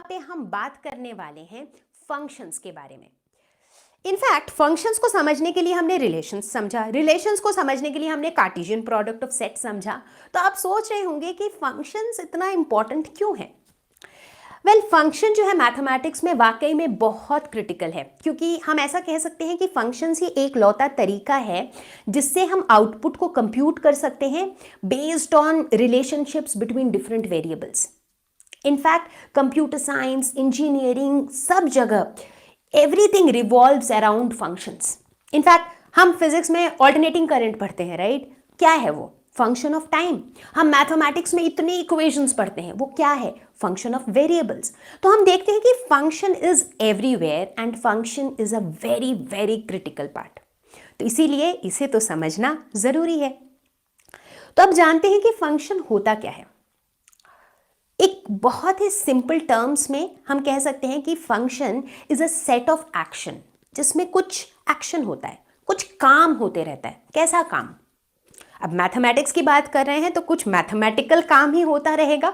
पे हम बात करने वाले हैं फंक्शंस के बारे में। इनफैक्ट फंक्शंस को समझने के लिए हमने रिलेशंस समझा, रिलेशंस को समझने के लिए हमने कार्टेशियन प्रोडक्ट ऑफ सेट समझा। तो आप सोच रहे होंगे कि फंक्शंस इतना इंपॉर्टेंट क्यों है। वेल, फंक्शन जो है मैथमेटिक्स में वाकई में बहुत क्रिटिकल है, क्योंकि हम ऐसा कह सकते हैं कि फंक्शंस ही एक लौता तरीका है जिससे हम आउटपुट को कंप्यूट कर सकते हैं based on relationships between different variables. In fact computer science, engineering, सब जगह everything revolves around functions. In fact हम फिजिक्स में ऑल्टरनेटिंग करंट पढ़ते हैं, राइट? क्या है वो? Function of time. हम मैथमेटिक्स में इतनी इक्वेशंस पढ़ते हैं, वो क्या है? Function of variables. तो हम देखते हैं कि function is everywhere and function is a very very critical part. तो इसीलिए इसे तो समझना जरूरी है। तो अब जानते हैं कि फंक्शन होता क्या है। एक बहुत ही सिंपल टर्म्स में हम कह सकते हैं कि function is a set of action, जिसमें कुछ एक्शन होता है, कुछ काम होते रहता है। कैसा काम? अब मैथमेटिक्स की बात कर रहे हैं तो कुछ मैथमेटिकल काम ही होता रहेगा।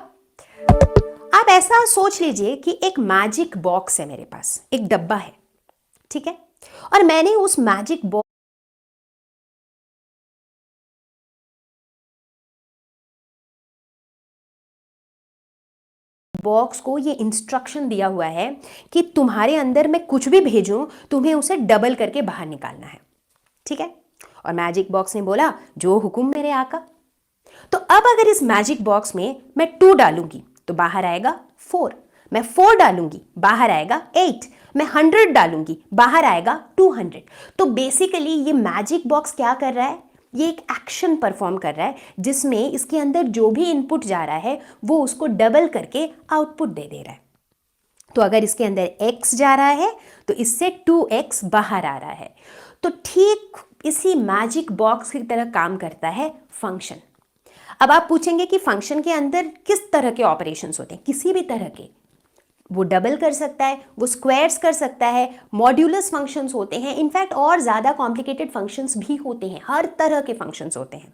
आप ऐसा सोच लीजिए कि एक मैजिक बॉक्स है मेरे पास, एक डब्बा है, ठीक है? और मैंने उस मैजिक बॉक्स को ये इंस्ट्रक्शन दिया हुआ है कि तुम्हारे अंदर मैं कुछ भी भेजूं, तुम्हें उसे डबल करके बाहर निकालना है, ठीक है? और मैजिक बॉक्स ने बोला, जो हुक्म मेरे आका। तो अब अगर इस मैजिक बॉक्स में मैं 2 डालूंगी तो बाहर आएगा 4। मैं 4 डालूंगी, बाहर आएगा 8। मैं 100 डालूंगी, बाहर आएगा 200। तो बेसिकली ये मैजिक बॉक्स क्या कर रहा है? ये एक एक्शन परफॉर्म कर रहा है जिसमें इसके अंदर जो भी इनपुट जा रहा है वो उसको डबल करके आउटपुट दे रहा है। तो अगर इसके अंदर x जा रहा है तो इससे 2x बाहर आ रहा है। तो ठीक इसी मैजिक बॉक्स की तरह काम करता है फंक्शन। अब आप पूछेंगे कि फंक्शन के अंदर किस तरह के ऑपरेशंस होते हैं? किसी भी तरह के। वो डबल कर सकता है, वो स्क्वायर्स कर सकता है, मॉड्यूलस फंक्शंस होते हैं, इनफैक्ट और ज़्यादा कॉम्प्लिकेटेड फंक्शंस भी होते हैं, हर तरह के फंक्शंस होते हैं।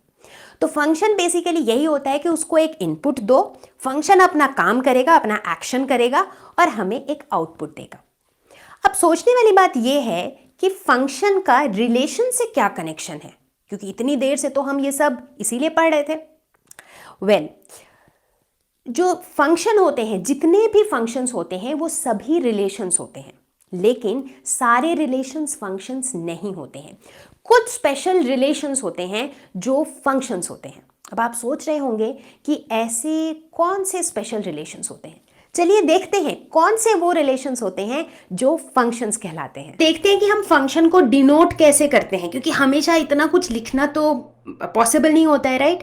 तो फंक्शन बेसिकली यही होता है कि उसको एक इनपुट दो, फंक्शन अपना काम करेगा, अपना एक्शन करेगा और हमें एक आउटपुट देगा। अब सोचने वाली बात यह है कि फंक्शन का रिलेशन से क्या कनेक्शन है, क्योंकि इतनी देर से तो हम ये सब इसीलिए पढ़ रहे थे। वेल, जो फंक्शन होते हैं, जितने भी फंक्शंस होते हैं वो सभी रिलेशंस होते हैं, लेकिन सारे रिलेशंस फंक्शंस नहीं होते हैं। कुछ स्पेशल रिलेशंस होते हैं जो फंक्शंस होते हैं। अब आप सोच रहे होंगे कि ऐसे कौन से स्पेशल रिलेशंस होते हैं। चलिए देखते हैं कौन से वो रिलेशंस होते हैं जो फंक्शंस कहलाते हैं। देखते हैं कि हम फंक्शन को डिनोट कैसे करते हैं, क्योंकि हमेशा इतना कुछ लिखना तो पॉसिबल नहीं होता है, राइट?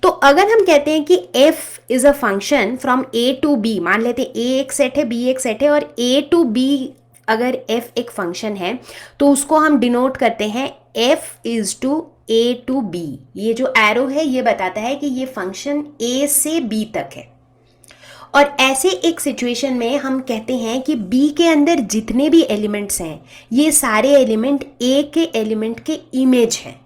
तो अगर हम कहते हैं कि f is a function from a to b, मान लेते हैं a एक सेट है, b एक सेट है, और a टू b अगर f एक फंक्शन है तो उसको हम डिनोट करते हैं f is to a to b। ये जो एरो है ये बताता है कि ये फंक्शन a से b तक है। और ऐसे एक सिचुएशन में हम कहते हैं कि b के अंदर जितने भी एलिमेंट्स हैं ये सारे एलिमेंट a के एलिमेंट के इमेज हैं।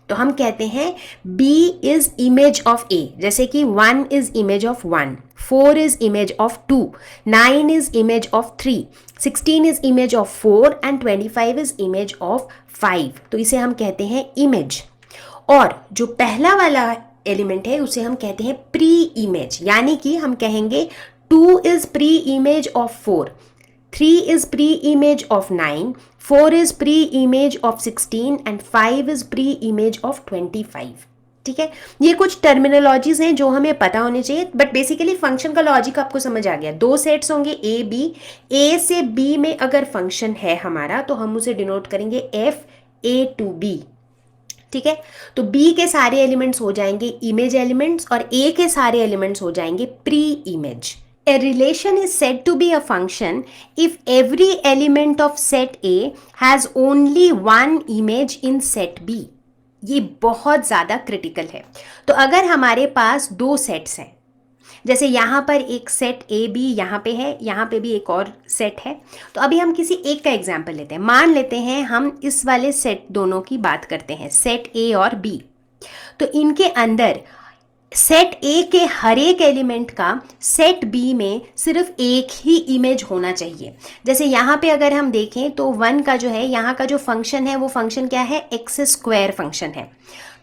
तो हम कहते हैं b is image of a, जैसे कि 1 is image of 1, 4 is image of 2, 9 is image of 3, 16 is image of 4 and 25 is image of 5। तो इसे हम कहते हैं इमेज। और जो पहला वाला एलिमेंट है उसे हम कहते हैं प्री इमेज, यानी कि हम कहेंगे 2 is pre image of 4, 3 is pre-image of 9, 4 is pre-image of 16 and 5 is pre-image of 25। ठीक है, ये कुछ टर्मिनोलॉजीज हैं जो हमें पता होने चाहिए, बट बेसिकली फंक्शन का लॉजिक आपको समझ आ गया। 2 सेट्स होंगे ए बी, ए से बी में अगर फंक्शन है हमारा तो हम उसे डिनोट करेंगे एफ ए टू बी। ठीक है, तो बी के सारे एलिमेंट्स हो जाएंगे इमेज एलिमेंट्स और ए के सारे एलिमेंट्स हो जाएंगे pre image. A relation is said to be a function if every element of set A has only one image in set B। ये बहुत ज़्यादा क्रिटिकल है। तो अगर हमारे पास 2 सेट्स हैं, जैसे यहाँ पर एक सेट ए बी यहाँ पे है, यहाँ पे भी एक और सेट है, तो अभी हम किसी एक का एग्जाम्पल लेते हैं। मान लेते हैं हम इस वाले सेट दोनों की बात करते हैं, सेट ए और बी। तो इनके अंदर सेट ए के हर एक एलिमेंट का सेट बी में सिर्फ एक ही इमेज होना चाहिए। जैसे यहाँ पे अगर हम देखें तो 1 का जो है, यहाँ का जो फंक्शन है वो फंक्शन क्या है, एक्स स्क्वायर फंक्शन है।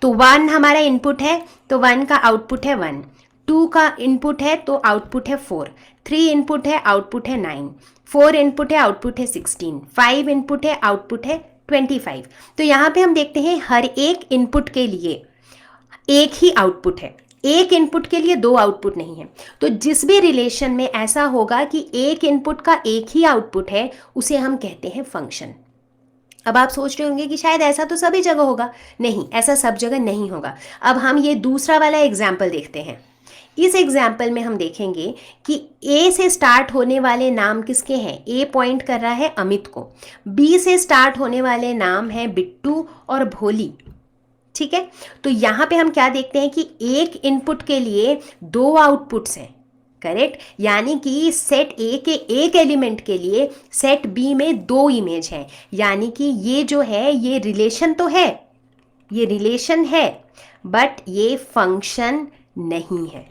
तो 1 हमारा इनपुट है तो 1 का आउटपुट है 1, 2 का इनपुट है तो आउटपुट है 4, 3 इनपुट है आउटपुट है 9, 4 इनपुट है आउटपुट है 16, 5 इनपुट है आउटपुट है 25। तो यहाँ पे हम देखते हैं हर एक इनपुट के लिए एक ही आउटपुट है, एक इनपुट के लिए दो आउटपुट नहीं है। तो जिस भी रिलेशन में ऐसा होगा कि एक इनपुट का एक ही आउटपुट है उसे हम कहते हैं फंक्शन। अब आप सोच रहे होंगे कि शायद ऐसा तो सभी जगह होगा। नहीं, ऐसा सब जगह नहीं होगा। अब हम ये दूसरा वाला एग्जाम्पल देखते हैं। इस एग्जाम्पल में हम देखेंगे कि ए से स्टार्ट होने वाले नाम किसके हैं, ए पॉइंट कर रहा है अमित को, बी से स्टार्ट होने वाले नाम हैं बिट्टू और भोली। ठीक है, तो यहाँ पे हम क्या देखते हैं कि एक इनपुट के लिए दो आउटपुट्स हैं, करेक्ट। यानी कि सेट ए के एक एलिमेंट के लिए सेट बी में दो इमेज हैं। यानी कि ये जो है ये रिलेशन तो है, ये रिलेशन है, बट ये फंक्शन नहीं है।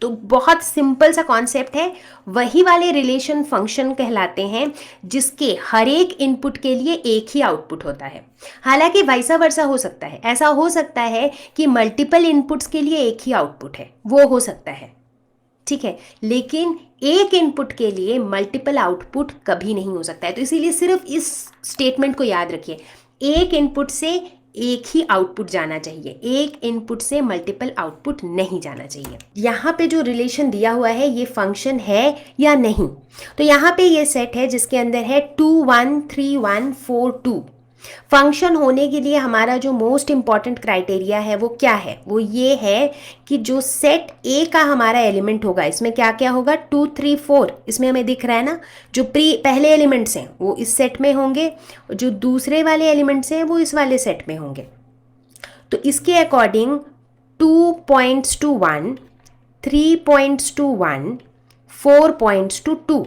तो बहुत सिंपल सा कॉन्सेप्ट है, वही वाले रिलेशन फंक्शन कहलाते हैं जिसके हर एक इनपुट के लिए एक ही आउटपुट होता है। हालांकि वैसा वर्सा हो सकता है, ऐसा हो सकता है कि मल्टीपल इनपुट्स के लिए एक ही आउटपुट है, वो हो सकता है, ठीक है, लेकिन एक इनपुट के लिए मल्टीपल आउटपुट कभी नहीं हो सकता है। तो इसीलिए सिर्फ इस स्टेटमेंट को याद रखिए, एक इनपुट से एक ही आउटपुट जाना चाहिए, एक इनपुट से मल्टीपल आउटपुट नहीं जाना चाहिए। यहाँ पे जो रिलेशन दिया हुआ है ये फंक्शन है या नहीं। तो यहाँ पे ये सेट है जिसके अंदर है 2 1 3 1 4 2। फंक्शन होने के लिए हमारा जो मोस्ट इंपॉर्टेंट क्राइटेरिया है वो क्या है, वो ये है कि जो सेट ए का हमारा एलिमेंट होगा इसमें क्या क्या होगा, 2 3 4, इसमें हमें दिख रहा है ना, जो पहले एलिमेंट्स हैं वो इस सेट में होंगे, जो दूसरे वाले एलिमेंट्स हैं वो इस वाले सेट में होंगे। तो इसके according 2 points to 1, 3 points to 1, 4 points to 2।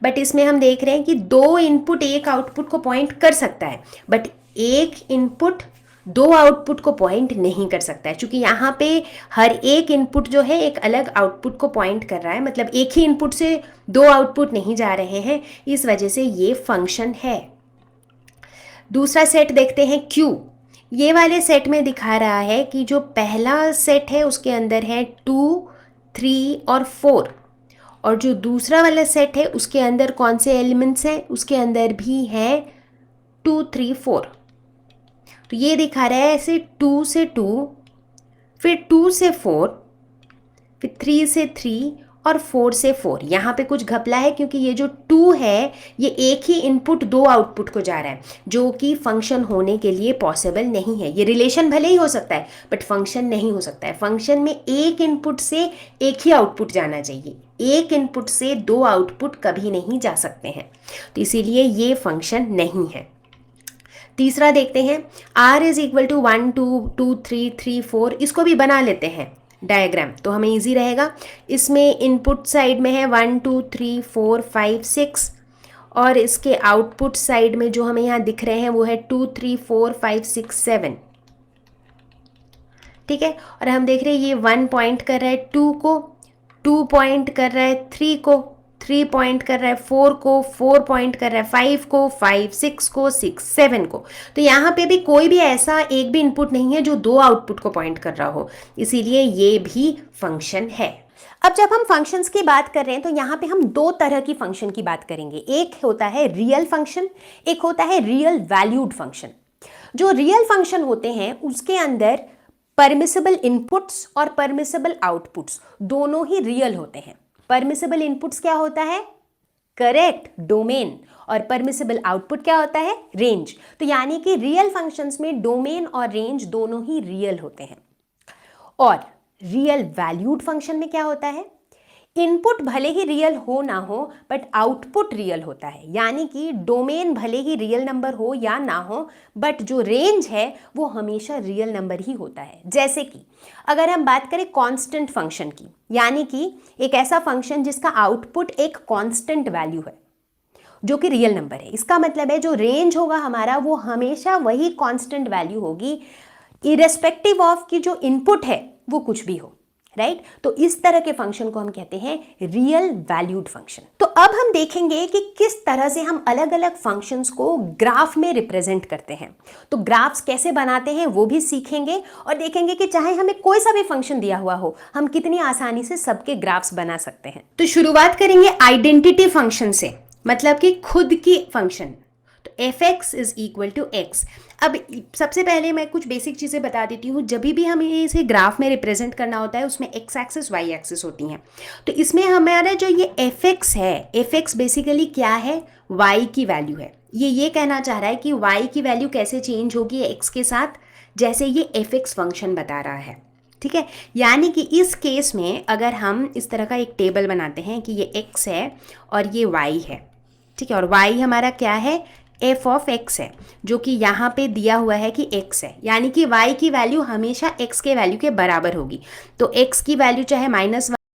But इसमें हम देख रहे हैं कि दो इनपुट एक आउटपुट को पॉइंट कर सकता है, बट एक इनपुट दो आउटपुट को पॉइंट नहीं कर सकता है। क्योंकि यहाँ पे हर एक इनपुट जो है एक अलग आउटपुट को पॉइंट कर रहा है, मतलब एक ही इनपुट से दो आउटपुट नहीं जा रहे हैं, इस वजह से ये फंक्शन है। दूसरा सेट देखते हैं क्यू। ये वाले सेट में दिखा रहा है कि जो पहला सेट है उसके अंदर है 2 3 और 4, और जो दूसरा वाला सेट है उसके अंदर कौन से एलिमेंट्स हैं, उसके अंदर भी हैं 2 3 4। तो ये दिखा रहा है ऐसे 2 से 2, फिर 2 से 4, फिर 3 से 3 और 4 से 4। यहाँ पे कुछ घपला है क्योंकि ये जो 2 है ये एक ही इनपुट दो आउटपुट को जा रहा है, जो कि फंक्शन होने के लिए पॉसिबल नहीं है। ये रिलेशन भले ही हो सकता है बट फंक्शन नहीं हो सकता है। फंक्शन में एक इनपुट से एक ही आउटपुट जाना चाहिए, एक इनपुट से दो आउटपुट कभी नहीं जा सकते हैं, तो इसीलिए ये फंक्शन नहीं है। तीसरा देखते हैं, r इज इक्वल टू 1 2 2 3 3 4। इसको भी बना लेते हैं डायग्राम तो हमें इजी रहेगा। इसमें इनपुट साइड में है 1 2 3 4 5 6, और इसके आउटपुट साइड में जो हमें यहाँ दिख रहे हैं वो है 2 3 4 5 6 7। ठीक है, और हम देख रहे हैं ये 1 पॉइंट कर रहा है 2 को, 2 पॉइंट कर रहा है 3 को, 3 पॉइंट कर रहा है 4 को, 4 पॉइंट कर रहा है 5 को, 5 6 को, 6 7 को। तो यहाँ पे भी कोई भी ऐसा एक भी इनपुट नहीं है जो दो आउटपुट को पॉइंट कर रहा हो, इसीलिए ये भी फंक्शन है। अब जब हम फंक्शंस की बात कर रहे हैं तो यहाँ पे हम दो तरह की फंक्शन की बात करेंगे। एक होता है रियल फंक्शन, एक होता है रियल वैल्यूड फंक्शन। जो रियल फंक्शन होते हैं उसके अंदर परमिसिबल इनपुट्स और परमिसिबल आउटपुट्स दोनों ही रियल होते हैं। परमिसिबल इनपुट्स क्या होता है, करेक्ट, डोमेन, और परमिसिबल आउटपुट क्या होता है, रेंज। तो यानी कि रियल फंक्शंस में डोमेन और रेंज दोनों ही रियल होते हैं। और रियल वैल्यूड फंक्शन में क्या होता है, इनपुट भले ही रियल हो ना हो बट आउटपुट रियल होता है। यानी कि डोमेन भले ही रियल नंबर हो या ना हो बट जो रेंज है वो हमेशा रियल नंबर ही होता है। जैसे कि अगर हम बात करें कांस्टेंट फंक्शन की, यानी कि एक ऐसा फंक्शन जिसका आउटपुट एक कांस्टेंट वैल्यू है जो कि रियल नंबर है, इसका मतलब है जो रेंज होगा हमारा वो हमेशा वही कांस्टेंट वैल्यू होगी, इरेस्पेक्टिव ऑफ कि जो इनपुट है वो कुछ भी हो, राइट तो इस तरह के फंक्शन को हम कहते हैं रियल वैल्यूड फंक्शन। तो अब हम देखेंगे कि किस तरह से हम अलग अलग फंक्शंस को ग्राफ में रिप्रेजेंट करते हैं। तो ग्राफ्स कैसे बनाते हैं वो भी सीखेंगे और देखेंगे कि चाहे हमें कोई सा भी फंक्शन दिया हुआ हो, हम कितनी आसानी से सबके ग्राफ्स बना सकते हैं। तो शुरुआत करेंगे आइडेंटिटी फंक्शन से, मतलब कि खुद की फंक्शन। तो f(x) is equal to x। अब सबसे पहले मैं कुछ बेसिक चीज़ें बता देती हूँ। जब भी हमें इसे ग्राफ में रिप्रेजेंट करना होता है उसमें x एक्सिस y एक्सिस होती हैं। तो इसमें हमारा जो ये f(x) है, f(x) बेसिकली क्या है, y की वैल्यू है। ये कहना चाह रहा है कि y की वैल्यू कैसे चेंज होगी x के साथ, जैसे ये f(x) फंक्शन बता रहा है, ठीक है। यानी कि इस केस में अगर हम इस तरह का एक टेबल बनाते हैं कि ये x है और ये y है, ठीक है, और y हमारा क्या है, f(x) है, जो कि यहाँ पे दिया हुआ है कि x है, यानी कि y की वैल्यू हमेशा x के वैल्यू के बराबर होगी। तो x की वैल्यू चाहे -1